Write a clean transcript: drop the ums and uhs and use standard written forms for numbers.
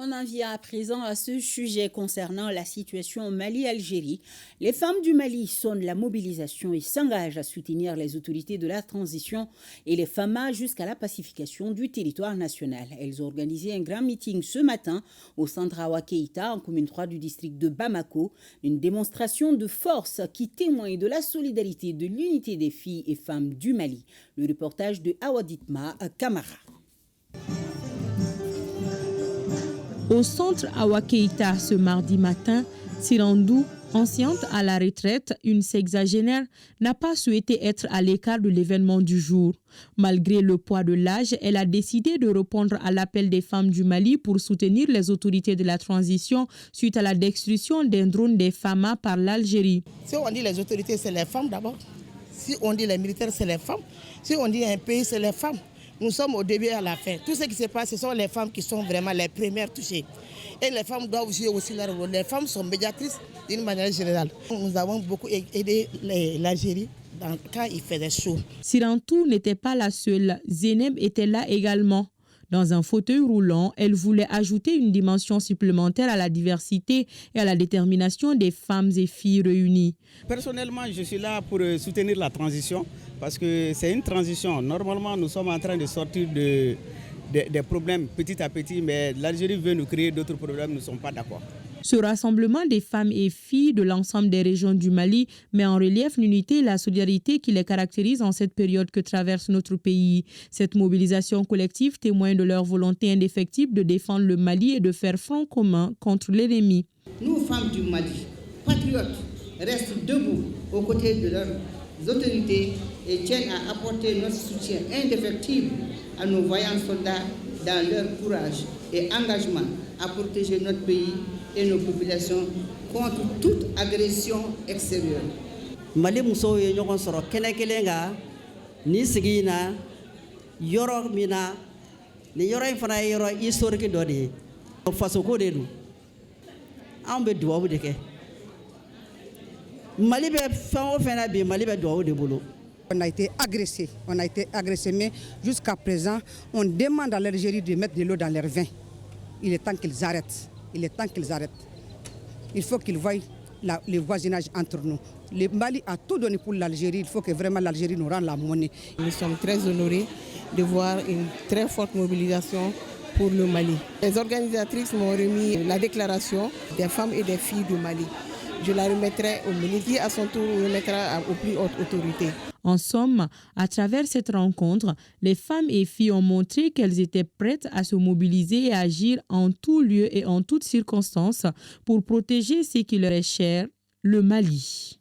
On en vient à présent à ce sujet concernant la situation au Mali-Algérie. Les femmes du Mali sonnent la mobilisation et s'engagent à soutenir les autorités de la transition et les FAMA jusqu'à la pacification du territoire national. Elles ont organisé un grand meeting ce matin au centre Awa Keïta, en commune 3 du district de Bamako. Une démonstration de force qui témoigne de la solidarité et de l'unité des filles et femmes du Mali. Le reportage de Awaditma Kamara. Au centre Awa Keïta ce mardi matin, Sirandou, ancienne à la retraite, une sexagénaire, n'a pas souhaité être à l'écart de l'événement du jour. Malgré le poids de l'âge, elle a décidé de répondre à l'appel des femmes du Mali pour soutenir les autorités de la transition suite à la destruction d'un drone des FAMA par l'Algérie. Si on dit les autorités, c'est les femmes d'abord. Si on dit les militaires, c'est les femmes. Si on dit un pays, c'est les femmes. Nous sommes au début et à la fin. Tout ce qui se passe, ce sont les femmes qui sont vraiment les premières touchées. Et les femmes doivent jouer aussi leur rôle. Les femmes sont médiatrices d'une manière générale. Nous avons beaucoup aidé l'Algérie quand il faisait chaud. Sirantou n'était pas la seule. Zeynep était là également. Dans un fauteuil roulant, elle voulait ajouter une dimension supplémentaire à la diversité et à la détermination des femmes et filles réunies. Personnellement, je suis là pour soutenir la transition parce que c'est une transition. Normalement, nous sommes en train de sortir des problèmes petit à petit, mais l'Algérie veut nous créer d'autres problèmes, nous ne sommes pas d'accord. Ce rassemblement des femmes et filles de l'ensemble des régions du Mali met en relief l'unité et la solidarité qui les caractérisent en cette période que traverse notre pays. Cette mobilisation collective témoigne de leur volonté indéfectible de défendre le Mali et de faire front commun contre l'ennemi. Nous, femmes du Mali, patriotes, restent debout aux côtés de leurs autorités et tiennent à apporter notre soutien indéfectible à nos vaillants soldats dans leur courage et engagement à protéger notre pays et nos populations contre toute agression extérieure. Mali muso ye ɲɔgɔn sɔrɔ kɛnɛ kelen kan ni sigi in na yɔrɔ min na ni yɔrɔ in fana ye yɔrɔ historique dɔ de ye fasoko de don anw bɛ duwawu de kɛ Mali bɛ fɛn o fɛn na bi Mali bɛ duwawu de bolo. On a été agressé, mais jusqu'à présent, on demande à l'Algérie de mettre de l'eau dans leur vin. Il est temps qu'ils arrêtent. Il faut qu'ils voient le voisinage entre nous. Le Mali a tout donné pour l'Algérie. Il faut que vraiment l'Algérie nous rende la monnaie. Nous sommes très honorés de voir une très forte mobilisation pour le Mali. Les organisatrices m'ont remis la déclaration des femmes et des filles du Mali. Je la remettrai au ministre qui, à son tour, remettra aux plus hautes autorités. En somme, à travers cette rencontre, les femmes et filles ont montré qu'elles étaient prêtes à se mobiliser et à agir en tout lieu et en toutes circonstances pour protéger ce qui leur est cher, le Mali.